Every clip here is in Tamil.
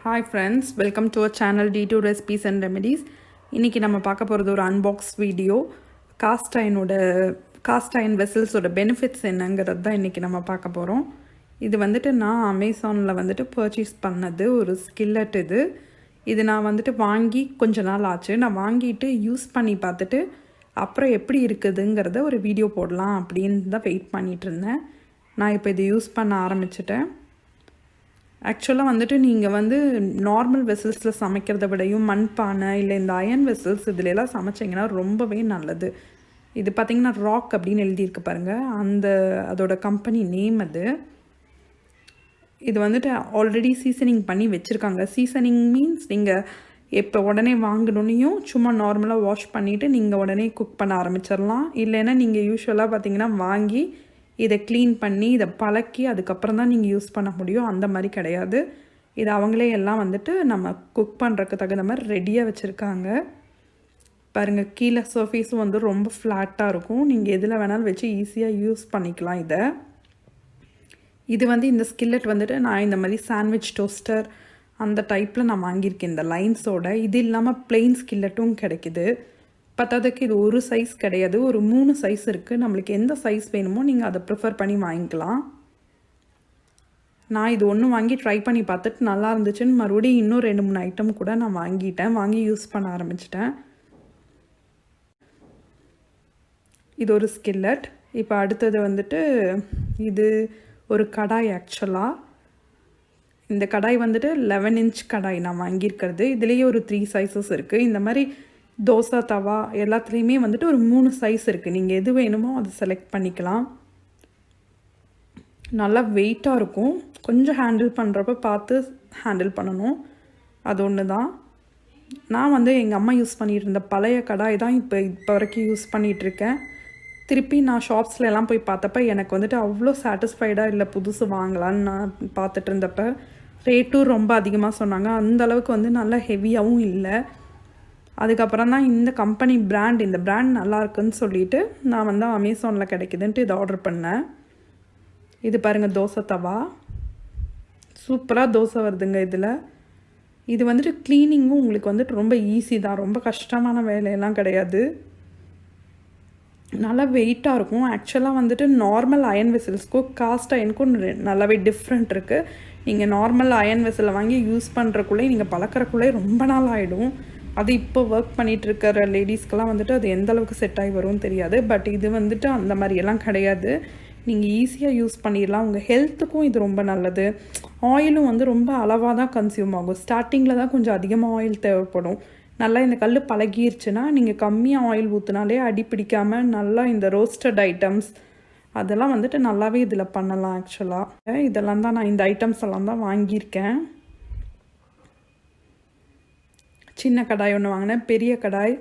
Hi friends, welcome to our channel D2 Recipes and Remedies. இன்னைக்கு நம்ம பார்க்க போகிறது ஒரு அன்பாக்ஸ் வீடியோ. காஸ்ட் அயன் வெசல்ஸோட பெனிஃபிட்ஸ் என்னங்கிறது தான் இன்றைக்கி நம்ம பார்க்க போகிறோம். இது வந்துட்டு நான் அமேசானில் வந்துட்டு பர்ச்சேஸ் பண்ணது ஒரு ஸ்கில்லட். இது நான் வந்துட்டு வாங்கி கொஞ்ச நாள் ஆச்சு. நான் வாங்கிட்டு யூஸ் பண்ணி பார்த்துட்டு அப்புறம் எப்படி இருக்குதுங்கிறத ஒரு வீடியோ போடலாம் அப்படின்னு தான் வெயிட் பண்ணிகிட்டு இருந்தேன். நான் இப்போ இதை யூஸ் பண்ண ஆரம்பிச்சிட்டேன். ஆக்சுவலாக வந்துட்டு நீங்கள் வந்து நார்மல் வெசல்ஸில் சமைக்கிறத விடையும் மண்பானை இல்லை இந்த அயன் வெசல்ஸ் இதுலெல்லாம் சமைச்சிங்கன்னா ரொம்பவே நல்லது. இது பார்த்திங்கன்னா ராக் அப்படின்னு எழுதியிருக்கு பாருங்கள், அதோட கம்பெனி நேம் அது. இது வந்துட்டு ஆல்ரெடி சீசனிங் பண்ணி வச்சுருக்காங்க. சீசனிங் மீன்ஸ் நீங்கள் இப்போ உடனே வாங்கணுன்னையும் சும்மா நார்மலாக வாஷ் பண்ணிவிட்டு நீங்கள் உடனே குக் பண்ண ஆரம்பிச்சிடலாம். இல்லைன்னா நீங்கள் யூஸ்வலாக பார்த்திங்கன்னா வாங்கி இதை க்ளீன் பண்ணி இதை பழக்கி அதுக்கப்புறம் தான் நீங்கள் யூஸ் பண்ண முடியும். அந்த மாதிரி கிடையாது. இது அவங்களே எல்லாம் வந்துட்டு நம்ம குக் பண்ணுறதுக்கு தகுந்த மாதிரி ரெடியாக வச்சுருக்காங்க. பாருங்கள், கீழே சர்ஃபேஸும் வந்து ரொம்ப ஃப்ளாட்டாக இருக்கும். நீங்கள் எதில் வேணாலும் வச்சு ஈஸியாக யூஸ் பண்ணிக்கலாம். இது வந்து இந்த ஸ்கில்லட் வந்துட்டு நான் இந்த மாதிரி சாண்ட்விச் டோஸ்டர் அந்த டைப்பில் நான் வாங்கியிருக்கேன் இந்த லைன்ஸோட. இது இல்லாமல் பிளெயின் ஸ்கில்லட்டும் கிடைக்குது. பத்தாததுக்கு இது ஒரு சைஸ் கிடையாது, ஒரு 3 சைஸ் இருக்குது. நம்மளுக்கு எந்த சைஸ் வேணுமோ நீங்கள் அதை ப்ரிஃபர் பண்ணி வாங்கிக்கலாம். நான் இது ஒன்று வாங்கி ட்ரை பண்ணி பார்த்துட்டு நல்லா இருந்துச்சுன்னு மறுபடியும் இன்னும் 2-3 ஐட்டம் கூட நான் வாங்கி யூஸ் பண்ண ஆரம்பிச்சிட்டேன். இது ஒரு ஸ்கில்லட். இப்போ அடுத்தது வந்துட்டு இது ஒரு கடாய். ஆக்சுவலாக இந்த கடாய் வந்துட்டு 11 இன்ச் கடாய் நான் வாங்கியிருக்கிறது. இதுலேயே ஒரு 3 சைஸஸ் இருக்குது. இந்த மாதிரி தோசை தவா எல்லாத்துலேயுமே வந்துட்டு ஒரு 3 சைஸ் இருக்குது. நீங்கள் எது வேணுமோ அதை செலக்ட் பண்ணிக்கலாம். நல்லா வெயிட்டாக இருக்கும். கொஞ்சம் ஹேண்டில் பண்ணுறப்ப பார்த்து ஹேண்டில் பண்ணணும். அது ஒன்று தான். நான் வந்து எங்கள் அம்மா யூஸ் பண்ணிகிட்டு இருந்த பழைய கடாய் தான் இப்போ வரைக்கும் யூஸ் பண்ணிகிட்ருக்கேன். திருப்பி நான் ஷாப்ஸ்லாம் போய் பார்த்தப்ப எனக்கு வந்துட்டு அவ்வளோ சாட்டிஸ்ஃபைடாக இல்லை புதுசு வாங்கலான்னு நான் பார்த்துட்டு இருந்தப்போ ரேட்டும் ரொம்ப அதிகமாக சொன்னாங்க. அந்தளவுக்கு வந்து நல்லா ஹெவியாகவும் இல்லை. அதுக்கப்புறம் தான் இந்த கம்பெனி இந்த பிராண்ட் நல்லா இருக்குன்னு சொல்லிட்டு நான் வந்து அமேசானில் கிடைக்குதுன்ட்டு இதை ஆர்டர் பண்ணேன். இது பாருங்கள், தோசை தவா. சூப்பராக தோசை வருதுங்க இதில். இது வந்துட்டு க்ளீனிங்கும் உங்களுக்கு வந்துட்டு ரொம்ப ஈஸி தான். ரொம்ப கஷ்டமான வேலையெல்லாம் கிடையாது. நல்லா வெயிட்டாக இருக்கும். ஆக்சுவலாக வந்துட்டு நார்மல் அயன் வெசல்ஸ்க்கும் காஸ்ட் அயனுக்கும் நல்லாவே டிஃப்ரெண்ட் இருக்குது. நீங்கள் நார்மல் அயன் வெசலை வாங்கி யூஸ் பண்ணுறக்குள்ளே நீங்கள் பழக்கிறக்குள்ளே ரொம்ப நாள் ஆகிடும். அது இப்போ ஒர்க் பண்ணிகிட்ருக்கிற லேடிஸ்க்கெலாம் வந்துட்டு அது எந்த அளவுக்கு செட் ஆகி வரும்னு தெரியாது. பட் இது வந்துட்டு அந்த மாதிரியெல்லாம் கிடையாது. நீங்கள் ஈஸியாக யூஸ் பண்ணிடலாம். உங்கள் ஹெல்த்துக்கும் இது ரொம்ப நல்லது. ஆயிலும் வந்து ரொம்ப அளவாக தான் கன்சியூம் ஆகும். ஸ்டார்டிங்கில் தான் கொஞ்சம் அதிகமாக ஆயில் தேவைப்படும். நல்லா இந்த கல் பழகிருச்சுன்னா நீங்கள் கம்மியாக ஆயில் ஊற்றினாலே அடி பிடிக்காமல் நல்லா இந்த ரோஸ்டட் ஐட்டம்ஸ் அதெல்லாம் வந்துட்டு நல்லாவே இதில் பண்ணலாம். ஆக்சுவலாக இதெல்லாம் தான் நான் இந்த ஐட்டம்ஸ் எல்லாம் தான் வாங்கியிருக்கேன். சின்ன கடாய் ஒன்று வாங்கினேன், பெரிய கடாய்.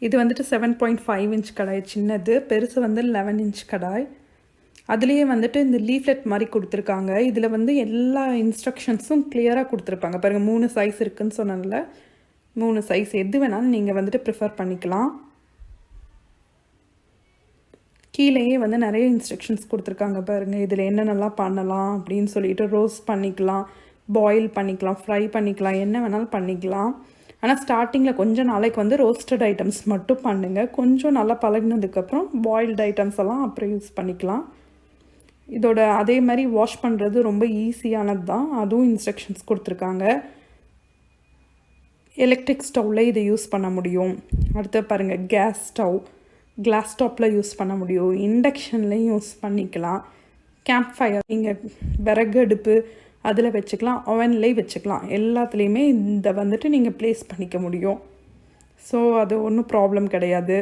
இது வந்துட்டு 7.5 இன்ச் கடாய் சின்னது, பெருசு வந்து 11 இன்ச் கடாய். அதுலேயே வந்துட்டு இந்த லீஃப்லெட் மாதிரி கொடுத்துருக்காங்க. இதில் வந்து எல்லா இன்ஸ்ட்ரக்ஷன்ஸும் கிளியராக கொடுத்துருப்பாங்க. பாருங்கள், 3 சைஸ் இருக்குதுன்னு சொன்னதில்ல, 3 சைஸ் எது வேணாலும் நீங்கள் வந்துட்டு ப்ரிஃபர் பண்ணிக்கலாம். கீழேயே வந்து நிறைய இன்ஸ்ட்ரக்ஷன்ஸ் கொடுத்துருக்காங்க பாருங்கள். இதில் என்னென்னலாம் பண்ணலாம் அப்படின்னு சொல்லிட்டு ரோஸ்ட் பண்ணிக்கலாம், பாயில் பண்ணிக்கலாம், ஃப்ரை பண்ணிக்கலாம், என்ன வேணாலும் பண்ணிக்கலாம். ஆனால் ஸ்டார்டிங்கில் கொஞ்சம் நாளைக்கு வந்து ரோஸ்டட் ஐட்டம்ஸ் மட்டும் பண்ணுங்கள். கொஞ்சம் நல்லா பழகினதுக்கப்புறம் பாயில்டு ஐட்டம்ஸ் எல்லாம் அப்புறம் யூஸ் பண்ணிக்கலாம். இதோட அதே மாதிரி வாஷ் பண்ணுறது ரொம்ப ஈஸியானது தான். அதுவும் இன்ஸ்ட்ரக்ஷன்ஸ் கொடுத்துருக்காங்க. எலக்ட்ரிக் ஸ்டவ்வில் இதை யூஸ் பண்ண முடியும். அடுத்து பாருங்கள், கேஸ் ஸ்டவ், கிளாஸ் ஸ்டாப்பில் யூஸ் பண்ண முடியும். இண்டக்ஷன்லேயும் யூஸ் பண்ணிக்கலாம். கேம்ப் ஃபயர் நீங்கள் விறகு அடுப்பு அதில் வச்சுக்கலாம், ஓவன்லேயே வச்சுக்கலாம். எல்லாத்துலேயுமே இந்த வந்துட்டு நீங்கள் ப்ளேஸ் பண்ணிக்க முடியும். ஸோ அது ஒன்றும் ப்ராப்ளம் கிடையாது.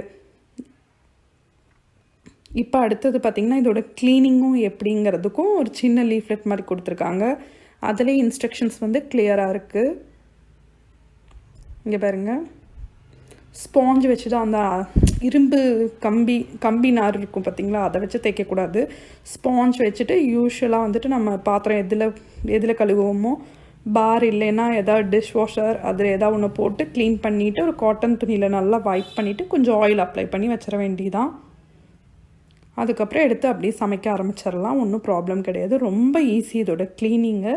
இப்போ அடுத்தது பார்த்திங்கன்னா இதோட க்ளீனிங்கும் எப்படிங்கிறதுக்கும் ஒரு சின்ன லீஃப்லெட் மாதிரி கொடுத்துருக்காங்க. அதிலே இன்ஸ்ட்ரக்ஷன்ஸ் வந்து கிளியராக இருக்குது. இங்கே பாருங்கள், ஸ்பாஞ்ச் வச்சு தான் அந்த இரும்பு கம்பி நார் இருக்கும் பார்த்திங்களா, அதை வச்சு தைக்கக்கூடாது. ஸ்பாஞ்ச் வச்சுட்டு யூஸ்வலாக வந்துட்டு நம்ம பாத்திரம் எதில் கழுவுவோமோ பார் இல்லைன்னா ஏதாவது டிஷ் வாஷர் அதில் ஏதாவது ஒன்று போட்டு க்ளீன் பண்ணிவிட்டு ஒரு காட்டன் துணியில் நல்லா வைப் பண்ணிவிட்டு கொஞ்சம் ஆயில் அப்ளை பண்ணி வச்சிட வேண்டியதான். அதுக்கப்புறம் எடுத்து அப்படியே சமைக்க ஆரம்பிச்சிடலாம். ஒன்றும் ப்ராப்ளம் கிடையாது. ரொம்ப ஈஸி இதோட க்ளீனிங்கு.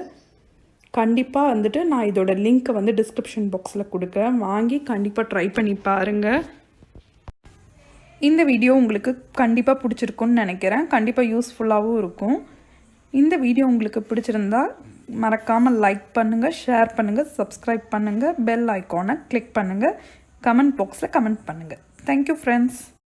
கண்டிப்பாக வந்துட்டு நான் இதோட லிங்க்கை வந்து டிஸ்கிரிப்ஷன் பாக்ஸில் கொடுக்குறேன், வாங்கி கண்டிப்பாக ட்ரை பண்ணி பாருங்கள். இந்த வீடியோ உங்களுக்கு கண்டிப்பாக பிடிச்சிருக்குன்னு நினைக்கிறேன், கண்டிப்பாக யூஸ்ஃபுல்லாகவும் இருக்கும். இந்த வீடியோ உங்களுக்கு பிடிச்சிருந்தா மறக்காமல் லைக் பண்ணுங்கள், ஷேர் பண்ணுங்கள், சப்ஸ்கிரைப் பண்ணுங்கள், பெல் ஐக்கானை கிளிக் பண்ணுங்கள், கமெண்ட் பாக்ஸில் கமெண்ட் பண்ணுங்கள். Thank you friends.